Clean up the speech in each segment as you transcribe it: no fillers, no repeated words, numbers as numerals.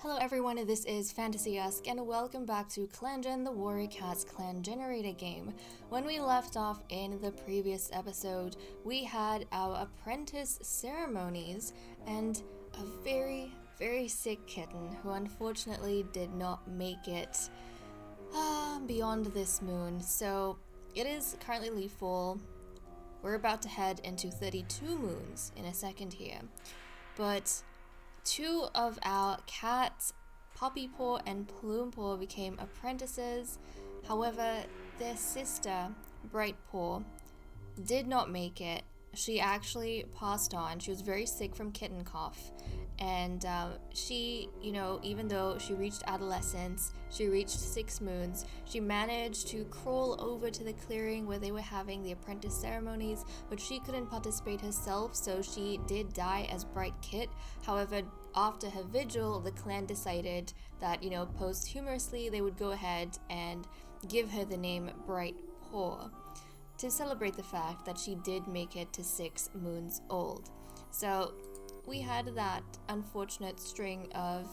Hello everyone, this is Fantasy-esque and welcome back to ClanGen, the Warrior Cats clan generator game. When we left off in the previous episode, we had our apprentice ceremonies and a very sick kitten who unfortunately did not make it beyond this moon. So it is currently leaf fall. We're about to head into 32 moons in a second here. But two of our cats, Poppypaw and Plumepaw, became apprentices. However, their sister, Brightpaw, did not make it. She actually passed on. She was very sick from kitten cough. And she, even though she reached adolescence, she reached 6 moons, she managed to crawl over to the clearing where they were having the apprentice ceremonies, but she couldn't participate herself, so she did die as Bright Kit. However, after her vigil, the clan decided that, posthumously they would go ahead and give her the name Bright Paw to celebrate the fact that she did make it to 6 moons old. So we had that unfortunate string of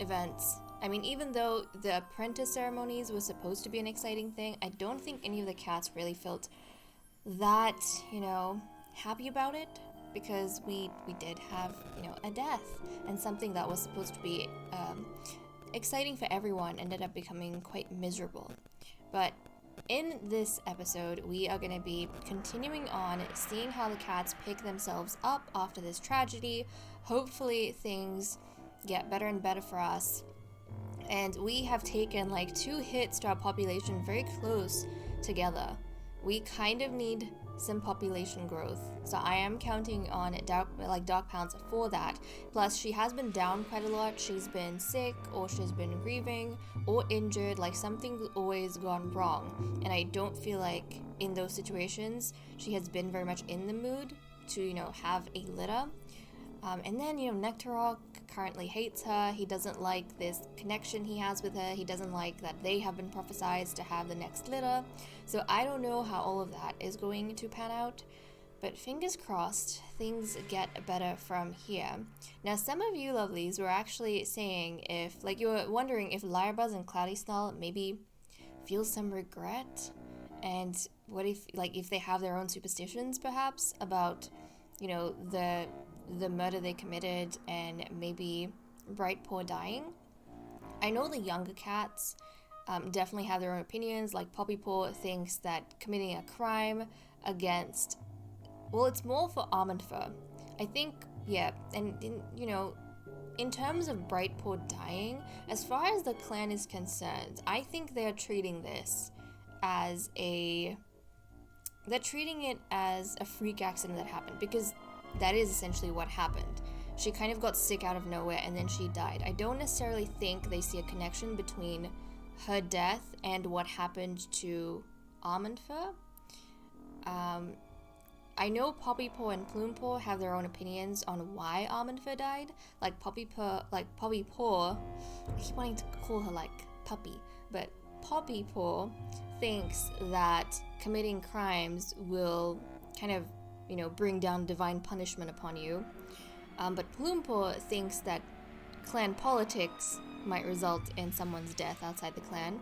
events. I mean, even though the apprentice ceremonies was supposed to be an exciting thing, I don't think any of the cats really felt that, happy about it, because we did have, a death, and something that was supposed to be exciting for everyone ended up becoming quite miserable. But in this episode, we are going to be continuing on, seeing how the cats pick themselves up after this tragedy. Hopefully things get better and better for us. And we have taken 2 hits to our population very close together. We kind of need some population growth, so I am counting on Dark Pounds for that. Plus, she has been down quite a lot. She's been sick, or she's been grieving, or injured. Something's always gone wrong, and I don't feel like in those situations she has been very much in the mood to have a litter. And then Nectarok currently hates her. He doesn't like this connection he has with her. He doesn't like that they have been prophesied to have the next litter. So I don't know how all of that is going to pan out, but fingers crossed things get better from here. Now, some of you lovelies were actually saying if, you were wondering if Lyrebuzz and Cloudy Snarl maybe feel some regret, and what if they have their own superstitions perhaps about the murder they committed and maybe Brightpaw dying. I know the younger cats definitely have their own opinions. Poppypaw thinks that committing a crime against, it's more for Almond Fur. I think, yeah, and in terms of Brightpaw dying, as far as the clan is concerned, I think they're treating this as they're treating it as a freak accident that happened, because that is essentially what happened. She kind of got sick out of nowhere and then she died. I don't necessarily think they see a connection between her death and what happened to Almond Fur. I know Poppypaw and Plumepaw have their own opinions on why Almond Fur died. Poppypaw, I keep wanting to call her Puppy, but Poppypaw thinks that committing crimes will kind of bring down divine punishment upon you. But Plumepaw thinks that clan politics might result in someone's death outside the clan.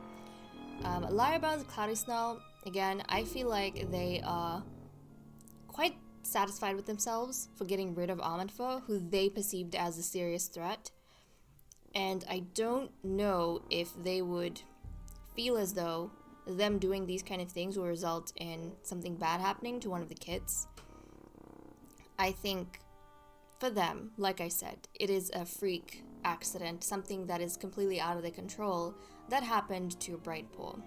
Lyrebuzz, Cloudy Snarl, again, I feel like they are quite satisfied with themselves for getting rid of Almond Fur, who they perceived as a serious threat. And I don't know if they would feel as though them doing these kind of things will result in something bad happening to one of the kids. I think for them, like I said, it is a freak accident, something that is completely out of their control that happened to Brightpaw.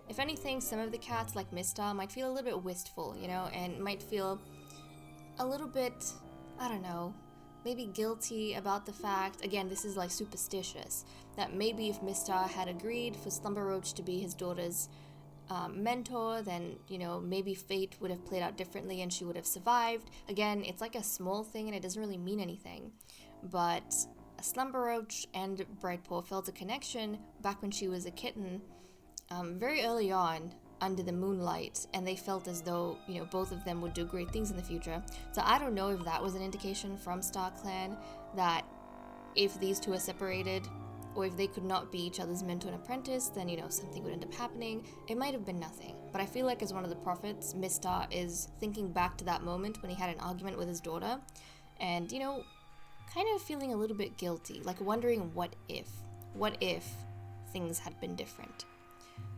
If anything, some of the cats, like Mista, might feel a little bit wistful, and might feel a little bit, I don't know, maybe guilty about the fact, again, this is superstitious, that maybe if Mista had agreed for Slumber Roach to be his daughter's mentor, then maybe fate would have played out differently and she would have survived. Again, it's a small thing and it doesn't really mean anything, but Slumber Roach and Brightpaw felt a connection back when she was a kitten, very early on under the moonlight, and they felt as though both of them would do great things in the future. So I don't know if that was an indication from Star Clan that if these two are separated, or if they could not be each other's mentor and apprentice, then, you know, something would end up happening. It might have been nothing. But I feel like as one of the prophets, Mr. is thinking back to that moment when he had an argument with his daughter, and, you know, kind of feeling a little bit guilty, like wondering what if things had been different.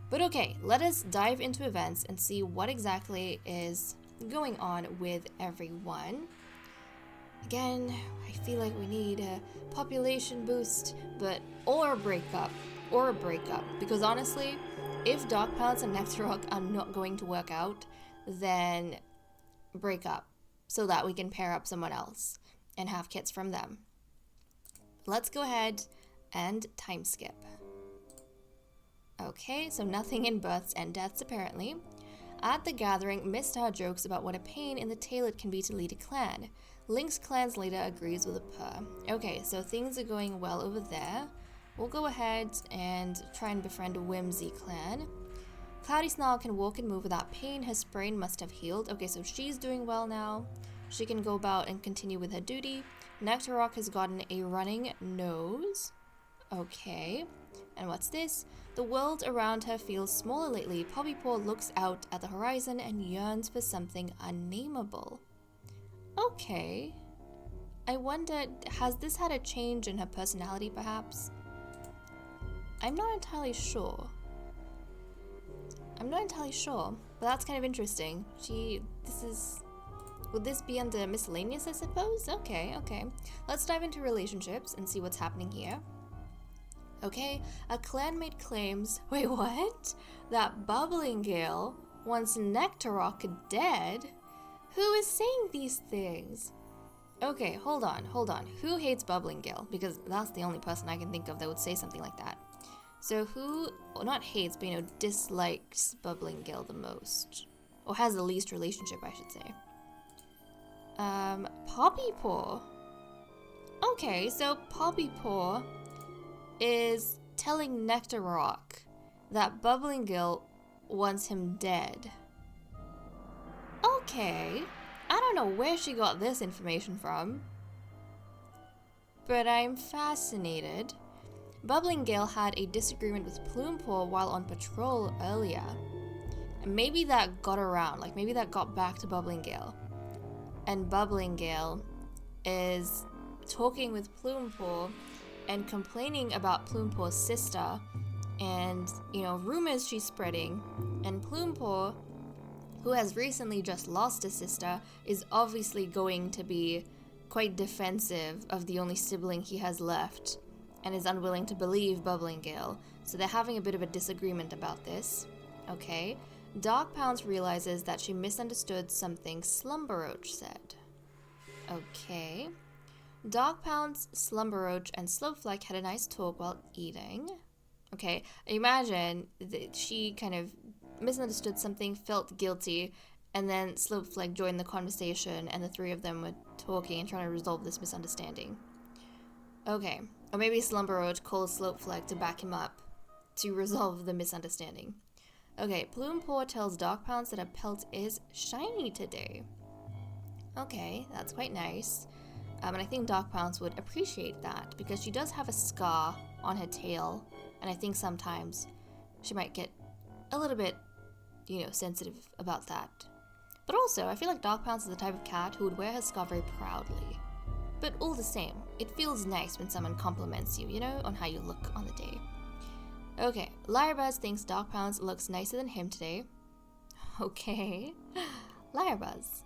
But okay, let us dive into events and see what exactly is going on with everyone. Again, I feel like we need a population boost, or a breakup, because honestly, if Dark Palace and Nectarrock are not going to work out, then break up, so that we can pair up someone else and have kits from them. Let's go ahead and time skip. Okay, so nothing in births and deaths apparently. At the gathering, Mr. jokes about what a pain in the tail it can be to lead a clan. Link's clan's leader agrees with a purr. Okay, so things are going well over there. We'll go ahead and try and befriend a Whimsy clan. Cloudy Snarl can walk and move without pain. Her sprain must have healed. Okay, so she's doing well now. She can go about and continue with her duty. Nectarrock has gotten a running nose. Okay, and what's this? The world around her feels smaller lately. Poppypaw looks out at the horizon and yearns for something unnameable. Okay. I wonder, has this had a change in her personality perhaps? I'm not entirely sure, but that's kind of interesting. Would this be under miscellaneous, I suppose? Okay. Let's dive into relationships and see what's happening here. Okay, a clanmate claims, wait, what? That Bubbling Gale wants Nectarrock dead? Who is saying these things? Okay, hold on. Who hates Bubbling Gale? Because that's the only person I can think of that would say something like that. So who, not hates, but, you know, dislikes Bubbling Gale the most? Or has the least relationship, I should say. Poppypaw. Okay, so Poppypaw is telling Nectarrock that Bubbling Gale wants him dead. Okay, I don't know where she got this information from, but I'm fascinated. Bubbling Gale had a disagreement with Plumepaw while on patrol earlier. And maybe that got around, like maybe that got back to Bubbling Gale. And Bubbling Gale is talking with Plumepaw and complaining about Plumepaw's sister and, you know, rumors she's spreading. And Plumepaw, who has recently just lost a sister, is obviously going to be quite defensive of the only sibling he has left and is unwilling to believe Bubbling Gale. So they're having a bit of a disagreement about this. Okay. Dark Pounce realizes that she misunderstood something Slumberroach said. Okay. Dark Pounce, Slumberroach, and Slopefleck had a nice talk while eating. Okay, imagine that she kind of misunderstood something, felt guilty, and then Slopefleck joined the conversation and the three of them were talking and trying to resolve this misunderstanding. Okay, or maybe Slumberroach calls Slopefleck to back him up to resolve the misunderstanding. Okay, Plumepaw tells Dark Pounce that her pelt is shiny today. Okay, that's quite nice. And I think Dark Pounce would appreciate that because she does have a scar on her tail, and I think sometimes she might get a little bit, you know, sensitive about that. But also, I feel like Dark Pounce is the type of cat who would wear her scar very proudly. But all the same, it feels nice when someone compliments you, you know, on how you look on the day. Okay, Lyrebuzz thinks Dark Pounce looks nicer than him today. Okay. Lyrebuzz.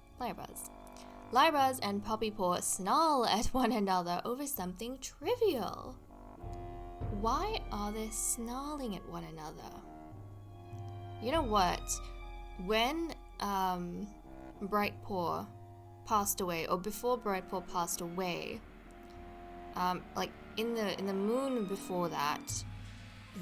Lyrebuzz and Poppypaw snarl at one another over something trivial. Why are they snarling at one another? You know what? When Brightpaw passed away, or before Brightpaw passed away, like in the moon before that,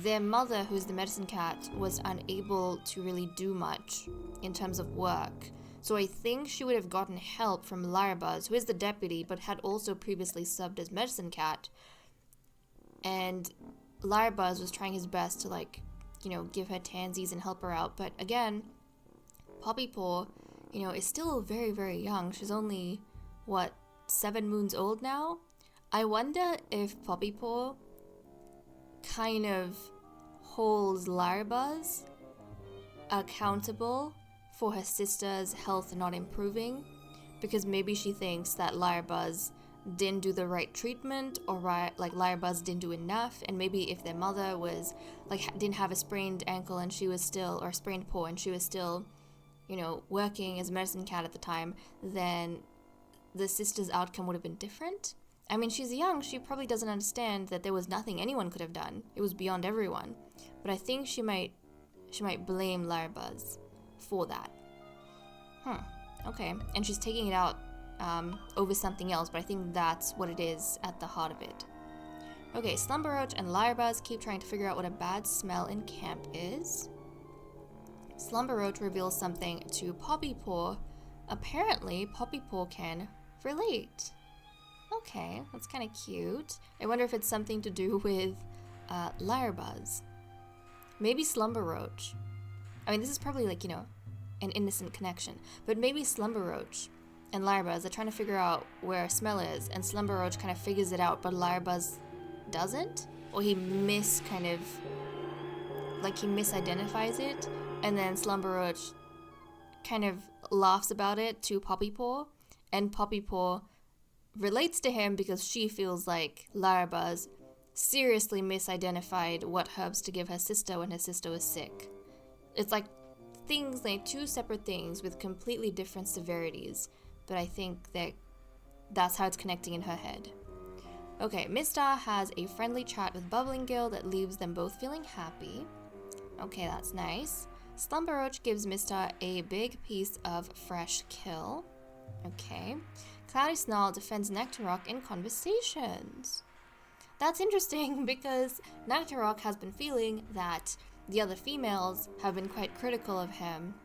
their mother, who's the medicine cat, was unable to really do much in terms of work. So I think she would have gotten help from Lyrebuzz, who is the deputy, but had also previously subbed as medicine cat. And Lyrebuzz was trying his best to, like, you know, give her tansies and help her out. But again, Poppypaw, you know, is still very, very young. She's only, 7 moons old now? I wonder if Poppypaw kind of holds Larabuzz accountable for her sister's health not improving, because maybe she thinks that Larabuzz didn't do the right treatment, or like Larabuzz didn't do enough, and maybe if their mother was like didn't have a sprained ankle and she was still, or sprained paw and she was still, you know, working as a medicine cat at the time, then the sister's outcome would have been different. I mean, she's young, she probably doesn't understand that there was nothing anyone could have done. It was beyond everyone. But I think she might blame Larabuzz for that. Okay. And she's taking it out over something else, but I think that's what it is at the heart of it. Okay, Slumberroach and Larabuzz keep trying to figure out what a bad smell in camp is. Slumberroach reveals something to Poppypaw. Apparently, Poppypaw can relate. Okay, that's kind of cute. I wonder if it's something to do with Larabuzz. Maybe Slumberroach. I mean, this is probably like, you know, an innocent connection. But maybe Slumberroach and Larabuzz are trying to figure out where a smell is, and Slumberroach kind of figures it out, but Larabuzz doesn't? Or he misidentifies it, and then Slumberroach kind of laughs about it to Poppypaw, and Poppypaw relates to him because she feels like Larabuzz seriously misidentified what herbs to give her sister when her sister was sick. It's like things, like two separate things with completely different severities, but I think that that's how it's connecting in her head. Okay, Mistar has a friendly chat with Bubbling Gill that leaves them both feeling happy. Okay, that's nice. Slumberroach gives Mistar a big piece of fresh kill. Okay. Cloudy Snarl defends Nectarrock in conversations. That's interesting because Nectarrock has been feeling that the other females have been quite critical of him.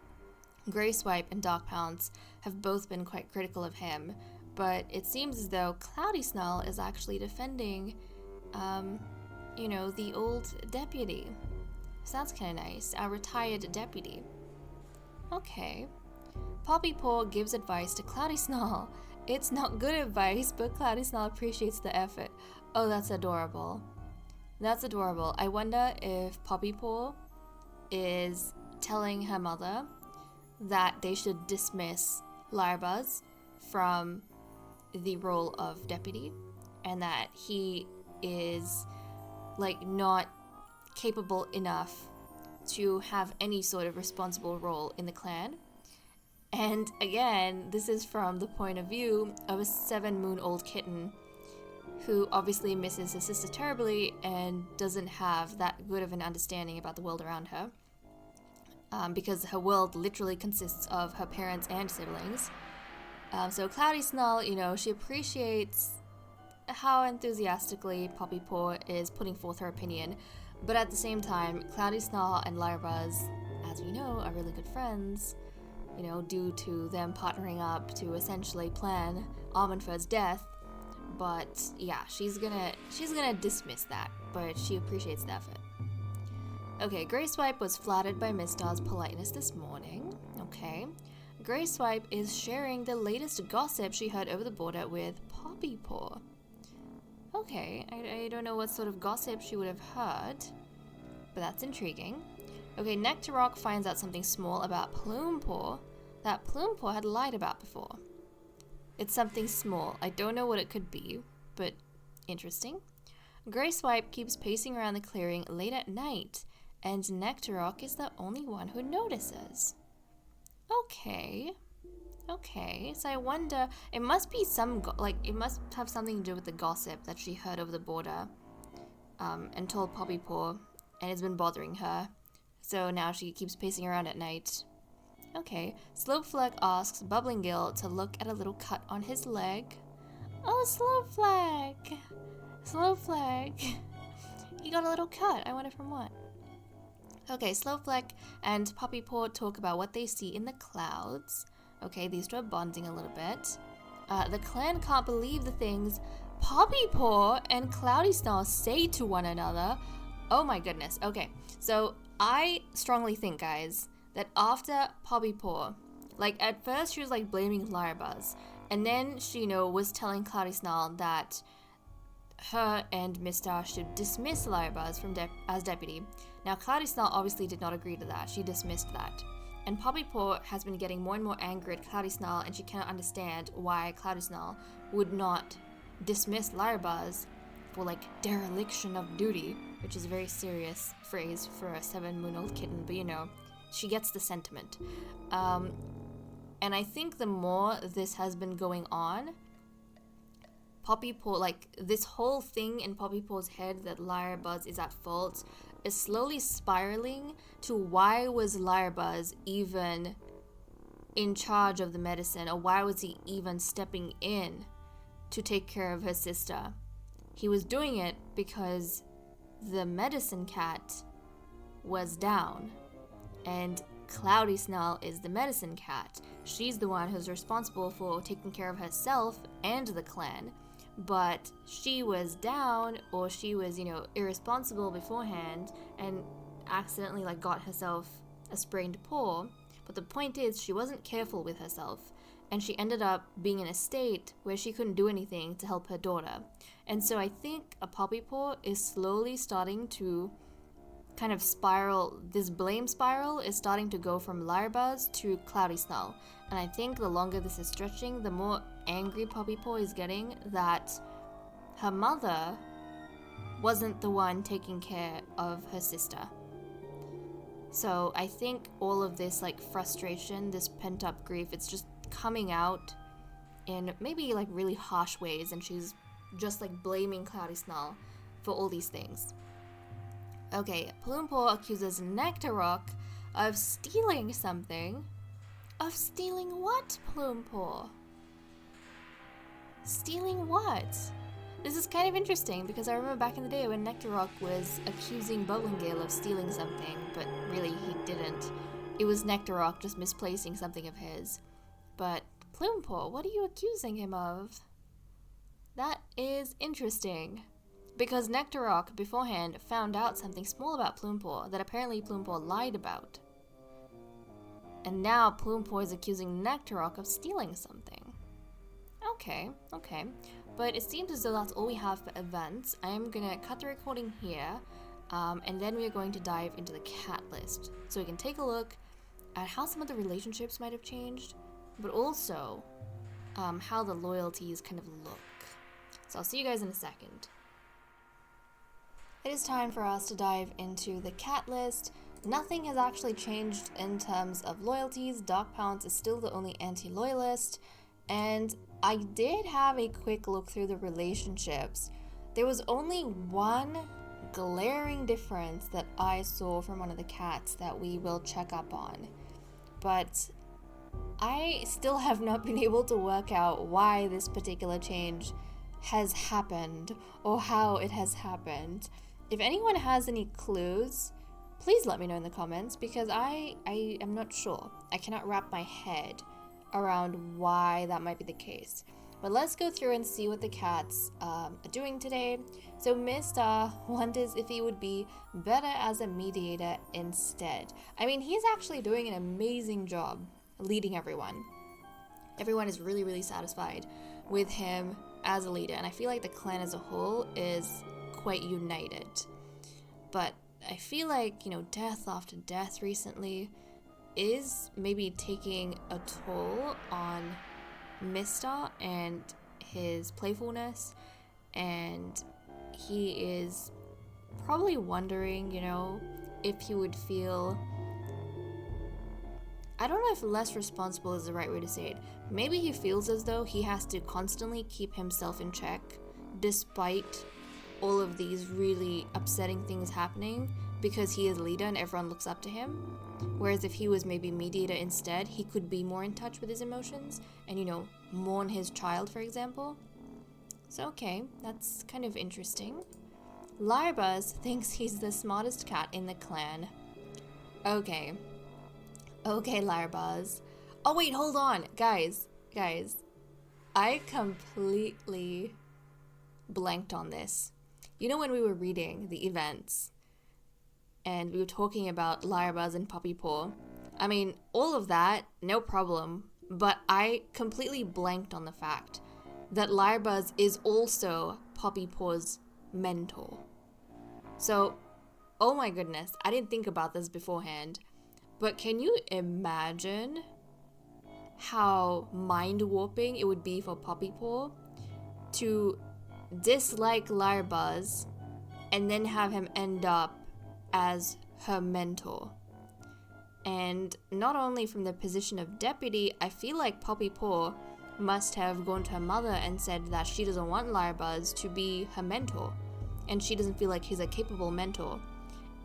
Grey Swipe and Dark Pounce have both been quite critical of him, but it seems as though Cloudy Snarl is actually defending, you know, the old deputy. So that's kind of nice, our retired deputy. Okay. Poppypaw gives advice to Cloudy Snarl. It's not good advice, but Cloudy Snarl appreciates the effort. Oh, that's adorable. That's adorable. I wonder if Poppypaw is telling her mother that they should dismiss Larabuzz from the role of deputy, and that he is, like, not capable enough to have any sort of responsible role in the clan. And again, this is from the point of view of a 7-moon-old kitten who obviously misses her sister terribly and doesn't have that good of an understanding about the world around her, because her world literally consists of her parents and siblings. So Cloudy Snarl, you know, she appreciates how enthusiastically Poppypaw is putting forth her opinion, but at the same time, Cloudy Snarl and Larabuzz, as we know, are really good friends, you know, due to them partnering up to essentially plan Armanford's death. But yeah, she's gonna dismiss that, but she appreciates the effort. Okay, Grey Swipe was flattered by Mistar's politeness this morning. Okay. Grey Swipe is sharing the latest gossip she heard over the border with Poppypaw. Okay, I don't know what sort of gossip she would have heard, but that's intriguing. Okay, Nectarrock finds out something small about Plumepaw that Plumepaw had lied about before. It's something small. I don't know what it could be, but interesting. Grey Swipe keeps pacing around the clearing late at night, and Nectarrock is the only one who notices. Okay, so I wonder, it must be it must have something to do with the gossip that she heard over the border, and told Poppypaw, and it's been bothering her, so now she keeps pacing around at night. Okay, Slopeflag asks Bubbling Gill to look at a little cut on his leg. Oh, Slopeflag, he got a little cut, I wonder from what? Okay, Slowfleck and Poppypaw talk about what they see in the clouds. Okay, these two are bonding a little bit. The clan can't believe the things Poppypaw and Cloudy Snarl say to one another. Oh my goodness. Okay, so I strongly think, guys, that after Poppypaw, like at first she was like blaming Larabuzz, and then she, you know, was telling Cloudy Snarl that her and Mr. should dismiss Lyrebuzz from as deputy. Now, Cloudy Snarl obviously did not agree to that. She dismissed that. And Poppy Paw has been getting more and more angry at Cloudy Snarl, and she cannot understand why Cloudy Snarl would not dismiss Lyrebuzz for, like, dereliction of duty, which is a very serious phrase for a 7-moon-old kitten, but you know, she gets the sentiment. And I think the more this has been going on, Poppy Paw, like, this whole thing in Poppy Paw's head that Lyrebuzz is at fault is slowly spiraling to why was Lyrebuzz even in charge of the medicine, or why was he even stepping in to take care of his sister? He was doing it because the medicine cat was down, and Cloudy Snarl is the medicine cat. She's the one who's responsible for taking care of herself and the clan. But she was down, or she was, you know, irresponsible beforehand and accidentally, like, got herself a sprained paw. But the point is, she wasn't careful with herself, and she ended up being in a state where she couldn't do anything to help her daughter. And so I think a Poppy Paw is slowly starting to kind of spiral. This blame spiral is starting to go from Lyrebuzz to Cloudy Snarl. And I think the longer this is stretching, the more angry Poppy Paw is getting that her mother wasn't the one taking care of her sister. So I think all of this, like, frustration, this pent-up grief, it's just coming out in maybe, like, really harsh ways, and she's just, like, blaming Cloudy Snarl for all these things. Okay, Plume Paw accuses Nectarock of stealing something. Of stealing what, Plume Paw? Stealing what? This is kind of interesting, because I remember back in the day when Nectarock was accusing Bubblegale of stealing something, but really he didn't. It was Nectarock just misplacing something of his. But Plume Paw, what are you accusing him of? That is interesting. Because Nectarock beforehand found out something small about Plume Paw that apparently Plume Paw lied about. And now Plume Paw is accusing Nectarock of stealing something. Okay. But it seems as though that's all we have for events. I'm gonna cut the recording here, and then we are going to dive into the cat list. So we can take a look at how some of the relationships might have changed, but also how the loyalties kind of look. So I'll see you guys in a second. It is time for us to dive into the cat list. Nothing has actually changed in terms of loyalties. Dark Pounce is still the only anti-loyalist, and I did have a quick look through the relationships. There was only one glaring difference that I saw from one of the cats that we will check up on, but I still have not been able to work out why this particular change has happened or how it has happened. If anyone has any clues, please let me know in the comments, because I am not sure. I cannot wrap my head around why that might be the case. But let's go through and see what the cats are doing today. So Mr. wonders if he would be better as a mediator instead. I mean, he's actually doing an amazing job leading everyone. Everyone is really, really satisfied with him as a leader, and I feel like the clan as a whole is quite united. But I feel like, you know, death after death recently is maybe taking a toll on Mr. and his playfulness, and he is probably wondering, you know, if he would feel, I don't know if less responsible is the right way to say it. Maybe he feels as though he has to constantly keep himself in check despite all of these really upsetting things happening, because he is leader and everyone looks up to him. Whereas if he was maybe mediator instead, he could be more in touch with his emotions and, you know, mourn his child, for example. So okay, that's kind of interesting. Lyrebuzz thinks he's the smartest cat in the clan. Okay, Lyrebuzz. Oh wait, hold on, guys. I completely blanked on this. You know, when we were reading the events and we were talking about Lyrebuzz and Poppy Paw, I mean, all of that, no problem, but I completely blanked on the fact that Lyrebuzz is also Poppy Paw's mentor. So, oh my goodness, I didn't think about this beforehand, but can you imagine how mind-warping it would be for Poppy Paw to dislike Lyrebuzz and then have him end up as her mentor? And not only from the position of deputy, I feel like Poppy Paw must have gone to her mother and said that she doesn't want Lyrebuzz to be her mentor, and she doesn't feel like he's a capable mentor,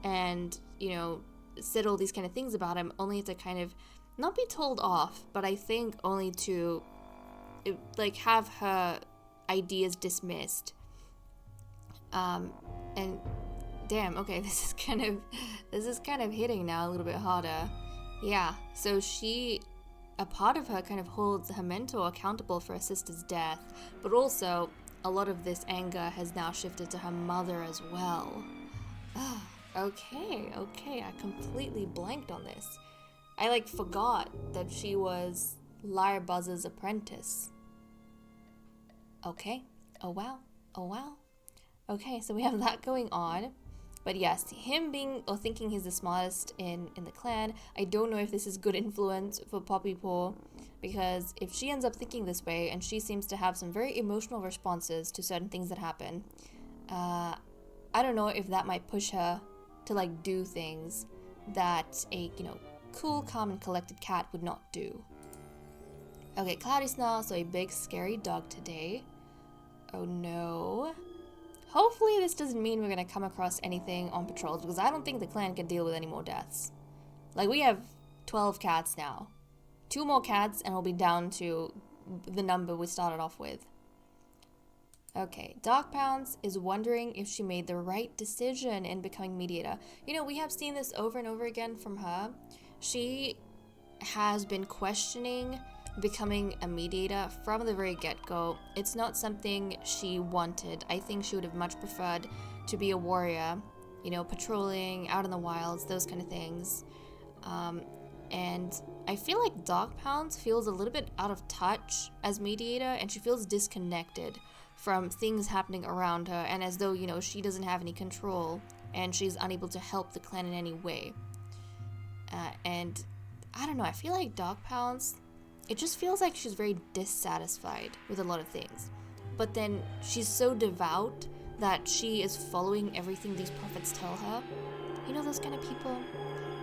and, you know, said all these kind of things about him, only to kind of not be told off, but I think only to, like, have her ideas dismissed. And damn, okay, this is kind of hitting now a little bit harder. Yeah, so a part of her kind of holds her mentor accountable for her sister's death, but also a lot of this anger has now shifted to her mother as well. Okay, I completely blanked on this. I forgot that she was Lyrebuzz's apprentice. Okay, oh wow. Okay, so we have that going on. But yes, him being or thinking he's the smartest in the clan, I don't know if this is good influence for Poppy Paw, because if she ends up thinking this way, and she seems to have some very emotional responses to certain things that happen, I don't know if that might push her to do things that a, cool, calm, and collected cat would not do. Okay, Cloudy's now so a big scary dog today. Oh no. Hopefully this doesn't mean we're gonna come across anything on patrols, because I don't think the clan can deal with any more deaths. We have 12 cats now. 2 more cats and we'll be down to the number we started off with. Okay, Dark Pounds is wondering if she made the right decision in becoming mediator. We have seen this over and over again from her. She has been questioning becoming a mediator from the very get-go. It's not something she wanted. I think she would have much preferred to be a warrior, patrolling out in the wilds, those kind of things. And I feel like Dark Pounds feels a little bit out of touch as mediator, and she feels disconnected from things happening around her, and as though, she doesn't have any control and she's unable to help the clan in any way. And I don't know, I feel like Dark Pounds, it just feels like she's very dissatisfied with a lot of things. But then she's so devout that she is following everything these prophets tell her. Those kind of people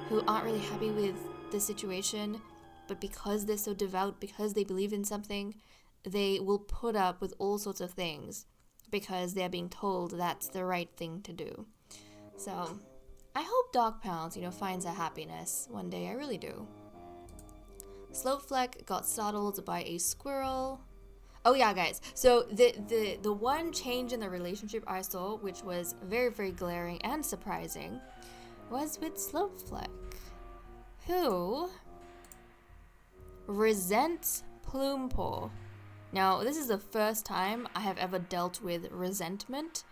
who aren't really happy with the situation, but because they're so devout, because they believe in something, they will put up with all sorts of things because they're being told that's the right thing to do. So I hope Dark Pounds, finds her happiness one day. I really do. Slopefleck got startled by a squirrel. Oh yeah, guys. So the one change in the relationship I saw, which was very, very glaring and surprising, was with Slopefleck, who resents Plumepaw. Now, this is the first time I have ever dealt with resentment.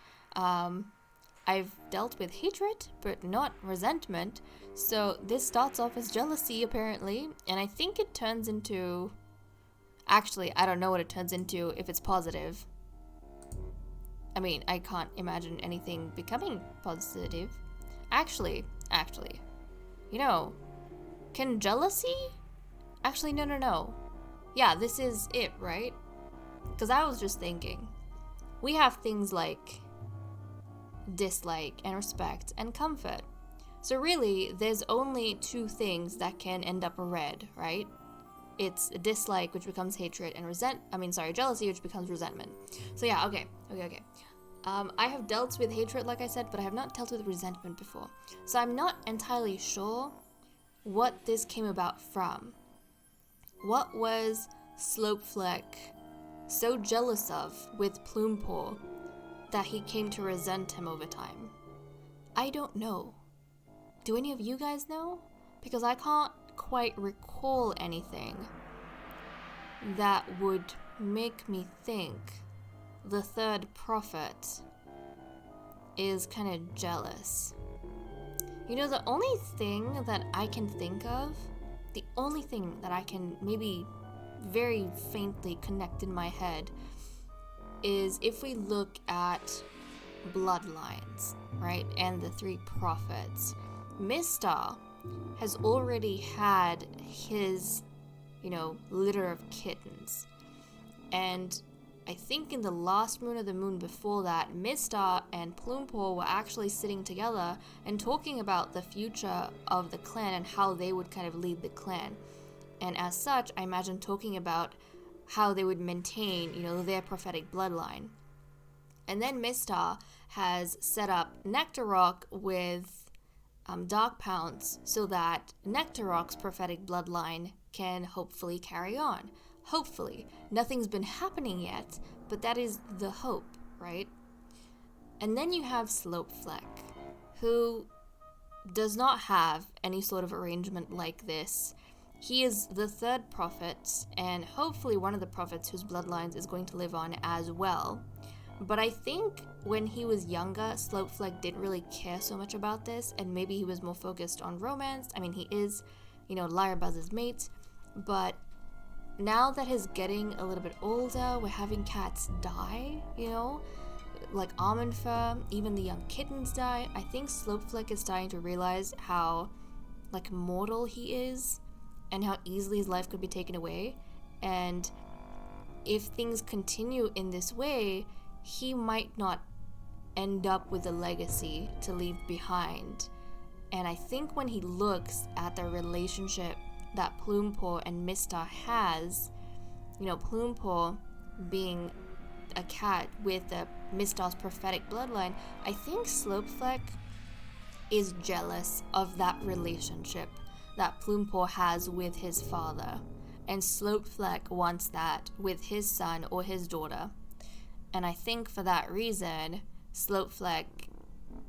I've dealt with hatred, but not resentment. So this starts off as jealousy, apparently, and I think it turns into... Actually, I don't know what it turns into if it's positive. I mean, I can't imagine anything becoming positive. Actually, can jealousy? Actually, no. Yeah, this is it, right? Because I was just thinking, we have things like dislike and respect and comfort. So really, there's only 2 things that can end up a red, right? It's dislike, which becomes hatred, and jealousy, which becomes resentment. So yeah, okay. I have dealt with hatred, like I said, but I have not dealt with resentment before. So I'm not entirely sure what this came about from. What was Slopefleck so jealous of with Plumepaw that he came to resent him over time? I don't know. Do any of you guys know? Because I can't quite recall anything that would make me think the third prophet is kind of jealous. The only thing that I can think of, the only thing that I can maybe very faintly connect in my head is if we look at bloodlines, right, and the three prophets, Mr. has already had his, litter of kittens. And I think in the last moon or the moon before that, Mr. and Plumepaw were actually sitting together and talking about the future of the clan and how they would kind of lead the clan. And as such, I imagine talking about how they would maintain, their prophetic bloodline. And then Mr. has set up Nectarrock with Dark Pounce so that Nectarrock's prophetic bloodline can hopefully carry on. Hopefully. Nothing's been happening yet, but that is the hope, right? And then you have Slopefleck, who does not have any sort of arrangement like this. He is the third prophet, and hopefully one of the prophets whose bloodlines is going to live on as well. But I think when he was younger, Slopefleck didn't really care so much about this, and maybe he was more focused on romance. I mean, he is, Lyrebuzz's mate, but now that he's getting a little bit older, we're having cats die, like Almond Fur, even the young kittens die. I think Slopefleck is starting to realize how, mortal he is, and how easily his life could be taken away. And if things continue in this way, he might not end up with a legacy to leave behind. And I think when he looks at the relationship that Plumepaw and Mr. has, Plumepaw being a cat with Mr.'s prophetic bloodline, I think Slopefleck is jealous of that relationship that Plumepaw has with his father. And Slopefleck wants that with his son or his daughter. And I think for that reason, Slopefleck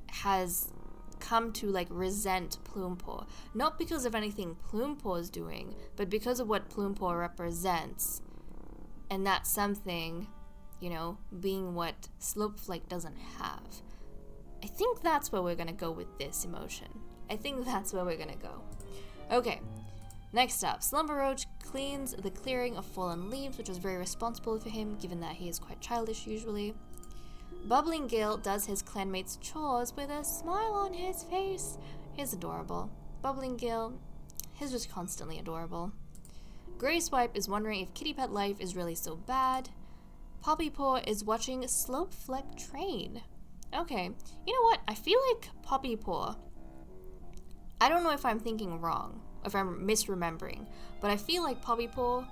has come to resent Plumepaw. Not because of anything Plumepaw is doing, but because of what Plumepaw represents. And that's something, being what Slopefleck doesn't have. I think that's where we're gonna go with this emotion. I think that's where we're gonna go. Okay. Next up, Slumber Roach cleans the clearing of fallen leaves, which was very responsible for him, given that he is quite childish usually. Bubbling Gale does his clanmates' chores with a smile on his face. He's adorable. Bubbling Gale, he's just constantly adorable. Grey Swipe is wondering if kitty pet life is really so bad. Poppypaw is watching Slopefleck train. Okay, you know what? I feel like Poppypaw, I don't know if I'm thinking wrong, if I'm misremembering, but I feel like Poppypaw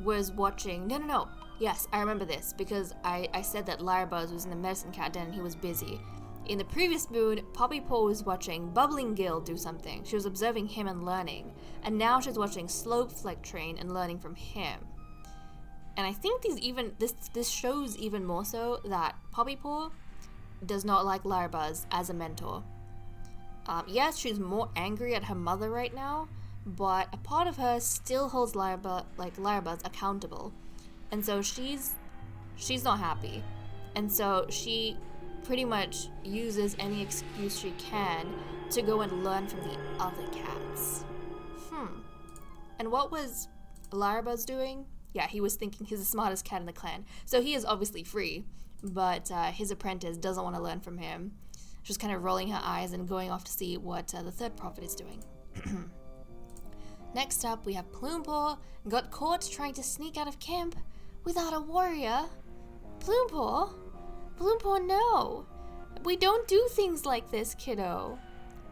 was watching... No. Yes, I remember this, because I said that Lyrebuzz was in the medicine cat den and he was busy. In the previous moon, Poppypaw was watching Bubbling Gale do something. She was observing him and learning. And now she's watching Slopefleck train and learning from him. And I think this shows even more so that Poppypaw does not like Lyrebuzz as a mentor. Yes, she's more angry at her mother right now, but a part of her still holds Lyrebuzz accountable. And so she's not happy. And so she pretty much uses any excuse she can to go and learn from the other cats. And what was Lyrebuzz doing? Yeah, he was thinking he's the smartest cat in the clan. So he is obviously free, but his apprentice doesn't want to learn from him. Just kind of rolling her eyes and going off to see what the third prophet is doing. Next up, we have Plumepaw got caught trying to sneak out of camp without a warrior. Plumepaw, no. We don't do things like this, kiddo.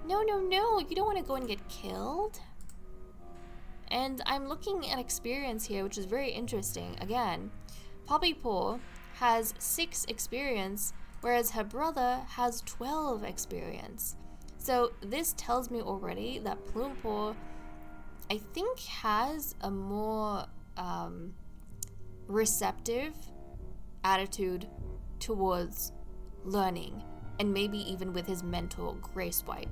No. You don't want to go and get killed. And I'm looking at experience here, which is very interesting. Again, Poppypaw has 6 experience, whereas her brother has 12 experience. So this tells me already that Plumepaw, I think, has a more receptive attitude towards learning, and maybe even with his mentor, Grey Swipe.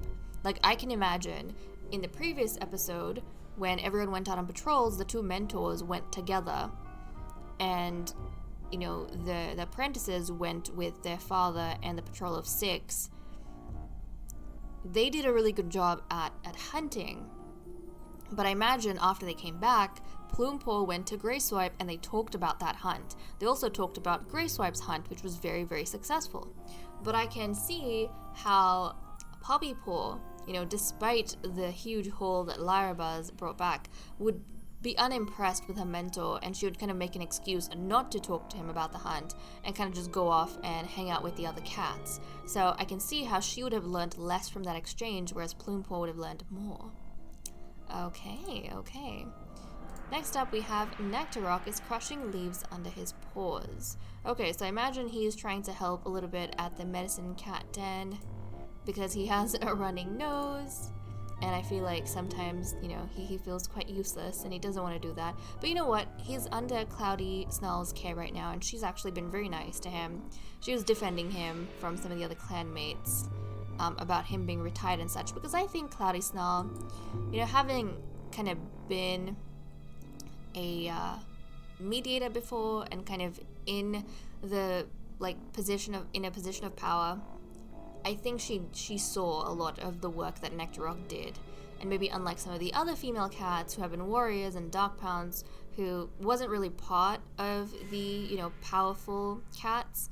I can imagine in the previous episode, when everyone went out on patrols, the 2 mentors went together, and the apprentices went with their father and the patrol of 6. They did a really good job at hunting. But I imagine after they came back, Plumepaw went to Greyswipe and they talked about that hunt. They also talked about Greyswipe's hunt, which was very, very successful. But I can see how Poppypaw, despite the huge haul that Lyrabuzz brought back, would be unimpressed with her mentor, and she would kind of make an excuse not to talk to him about the hunt and kind of just go off and hang out with the other cats. So I can see how she would have learned less from that exchange, whereas Plumepaw would have learned more. Okay. Next up we have Nectarrock is crushing leaves under his paws. Okay, so I imagine he's trying to help a little bit at the medicine cat den because he has a running nose. And I feel like sometimes, he feels quite useless and he doesn't want to do that. But you know what? He's under Cloudy Snell's care right now, and she's actually been very nice to him. She was defending him from some of the other clan mates about him being retired and such. Because I think Cloudy Snell, having kind of been a mediator before and kind of in the position of power, I think she saw a lot of the work that Nectarrock did, and maybe unlike some of the other female cats who have been warriors and Darkpounds, who wasn't really part of the powerful cats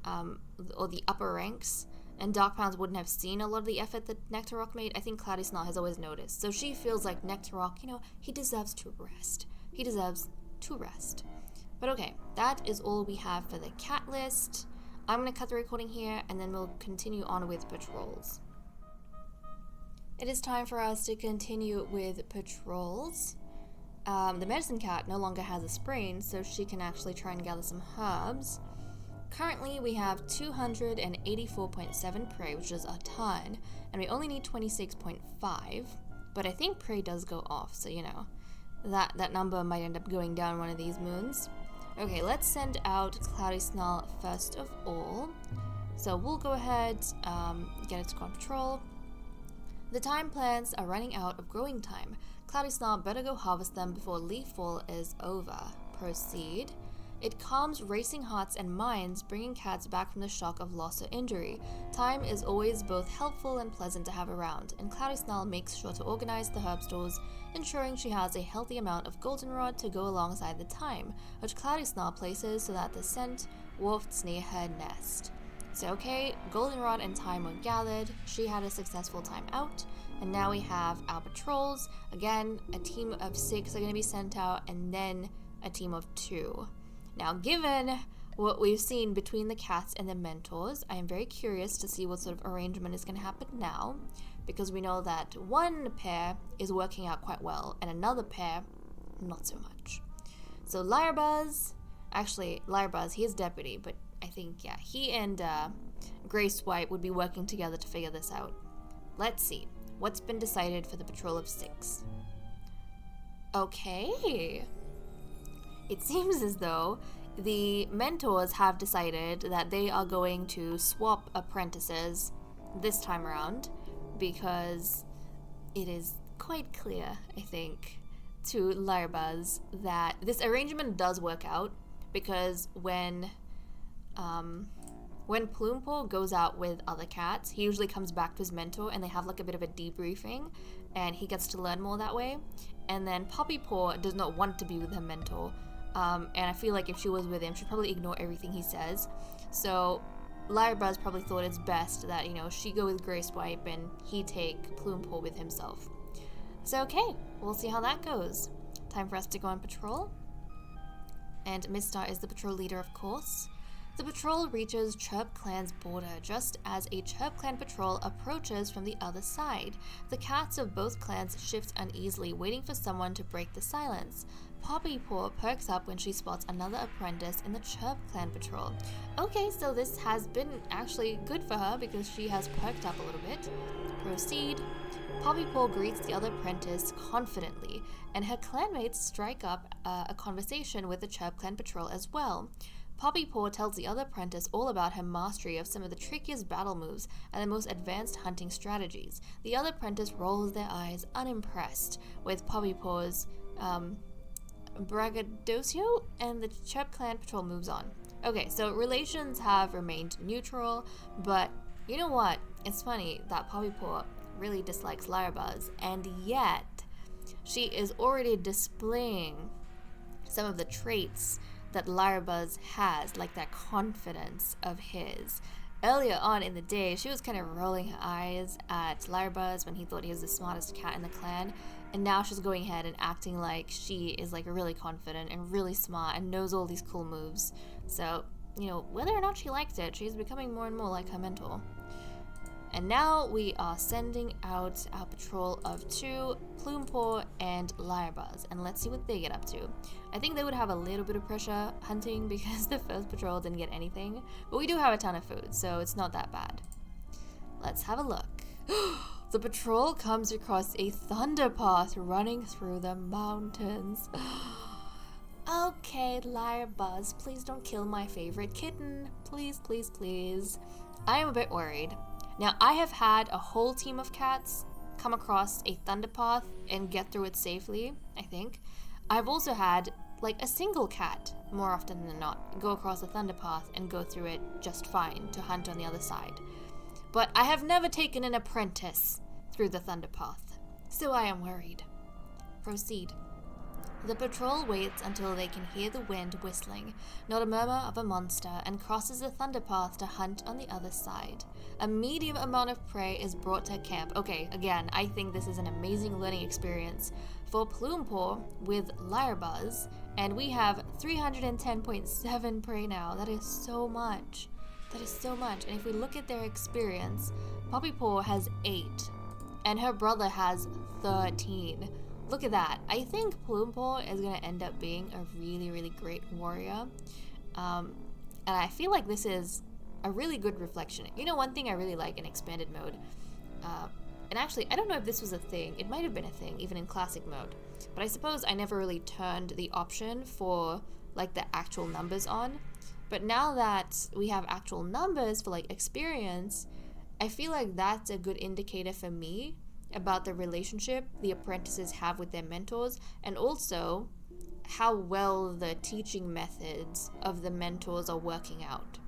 or the upper ranks, and Darkpounds wouldn't have seen a lot of the effort that Nectarrock made. I think Cloudy Snell has always noticed, so she feels like Nectarrock, he deserves to rest. He deserves to rest. But okay, that is all we have for the cat list. I'm going to cut the recording here, and then we'll continue on with patrols. It is time for us to continue with patrols. The medicine cat no longer has a sprain, so she can actually try and gather some herbs. Currently, we have 284.7 prey, which is a ton, and we only need 26.5, but I think prey does go off, so that number might end up going down one of these moons. Okay, let's send out Cloudy Snell first of all. So we'll go ahead, get it to go on patrol. The time plants are running out of growing time. Cloudy Snell better go harvest them before leaf fall is over. Proceed. It calms racing hearts and minds, bringing cats back from the shock of loss or injury. Time is always both helpful and pleasant to have around, and Cloudy Snell makes sure to organize the herb stores, ensuring she has a healthy amount of goldenrod to go alongside the thyme, which Cloudy Snell places so that the scent wafts near her nest. So okay, goldenrod and thyme were gathered, she had a successful time out, and now we have our patrols. Again, a team of 6 are going to be sent out, and then a team of 2. Now, given what we've seen between the cats and the mentors, I am very curious to see what sort of arrangement is going to happen now, because we know that one pair is working out quite well, and another pair, not so much. So Lyrabuzz, he is deputy, but I think, yeah, he and Greyswipe would be working together to figure this out. Let's see, what's been decided for the patrol of 6? Okay. It seems as though the mentors have decided that they are going to swap apprentices this time around, because it is quite clear, I think, to Lyrabuzz that this arrangement does work out, because when Plumepaw goes out with other cats, he usually comes back to his mentor and they have like a bit of a debriefing, and he gets to learn more that way. And then Poppypaw does not want to be with her mentor. And I feel like if she was with him, she'd probably ignore everything he says. So Lyrabuzz probably thought it's best that, she go with Greyswipe and he take Plumepaw with himself. So okay, we'll see how that goes. Time for us to go on patrol. And Mistar is the patrol leader, of course. The patrol reaches Chirp Clan's border just as a Chirp Clan patrol approaches from the other side. The cats of both clans shift uneasily, waiting for someone to break the silence. Poppypaw perks up when she spots another apprentice in the Chirp Clan patrol. Okay, so this has been actually good for her because she has perked up a little bit. Proceed. Poppypaw greets the other apprentice confidently, and her clanmates strike up a conversation with the Chirp Clan patrol as well. Poppypaw tells the other apprentice all about her mastery of some of the trickiest battle moves and the most advanced hunting strategies. The other apprentice rolls their eyes, unimpressed with Poppypaw's braggadocio, and the Chirp Clan patrol moves on. Okay, so relations have remained neutral, but you know what? It's funny that Poppypaw really dislikes Lyrabuzz, and yet she is already displaying some of the traits that Larabuzz has, like that confidence of his. Earlier on in the day, she was kind of rolling her eyes at Larabuzz when he thought he was the smartest cat in the clan, and now she's going ahead and acting like she is like really confident and really smart and knows all these cool moves. So, you know, whether or not she liked it, she's becoming more and more like her mentor. And now we are sending out our patrol of 2, Plumepaw and Larabuzz, and let's see what they get up to. I think they would have a little bit of pressure hunting because the first patrol didn't get anything, but we do have a ton of food, so it's not that bad. Let's have a look. The patrol comes across a thunder path running through the mountains. Okay, Larabuzz, please don't kill my favorite kitten. Please, please, please. I am a bit worried. Now, I have had a whole team of cats come across a thunder path and get through it safely, I think. I've also had, like, a single cat, more often than not, go across a thunder path and go through it just fine to hunt on the other side. But I have never taken an apprentice through the thunder path, so I am worried. Proceed. The patrol waits until they can hear the wind whistling, not a murmur of a monster, and crosses the thunder path to hunt on the other side. A medium amount of prey is brought to camp. Okay, again, I think this is an amazing learning experience for Plumepaw with Larabuzz, and we have 310.7 prey now. That is so much. That is so much. And if we look at their experience, Puppypaw has 8, and her brother has 13. Look at that. I think Plumepaw is going to end up being a really, really great warrior. And I feel like this is a really good reflection. You know, one thing I really like in expanded mode, and actually, I don't know if this was a thing. It might have been a thing, even in classic mode. But I suppose I never really turned the option for, like, the actual numbers on. But now that we have actual numbers for, like, experience, I feel like that's a good indicator for me about the relationship the apprentices have with their mentors, and also how well the teaching methods of the mentors are working out.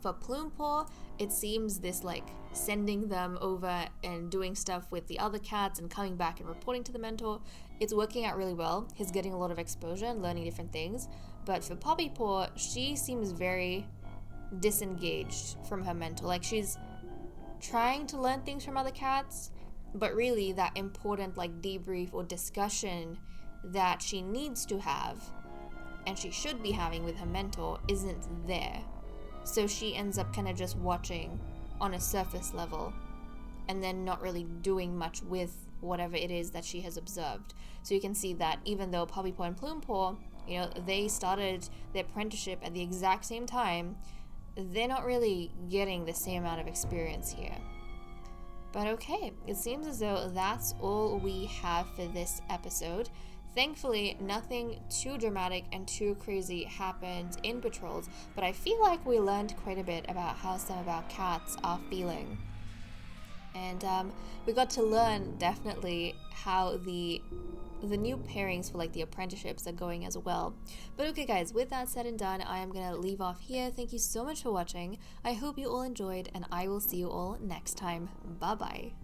For Plumepaw, it seems this like sending them over and doing stuff with the other cats and coming back and reporting to the mentor, it's working out really well. He's getting a lot of exposure and learning different things. But for Puppypaw, she seems very disengaged from her mentor. Like, she's trying to learn things from other cats, but really that important like debrief or discussion that she needs to have and she should be having with her mentor isn't there. So she ends up kind of just watching on a surface level and then not really doing much with whatever it is that she has observed. So you can see that even though Puppypaw and Plumepaw, you know, they started their apprenticeship at the exact same time, they're not really getting the same amount of experience here. But okay, it seems as though that's all we have for this episode. Thankfully, nothing too dramatic and too crazy happened in patrols, but I feel like we learned quite a bit about how some of our cats are feeling. And we got to learn definitely how the new pairings for like the apprenticeships are going as well. But okay guys, with that said and done, I am gonna leave off here. Thank you so much for watching. I hope you all enjoyed, and I will see you all next time. Bye bye.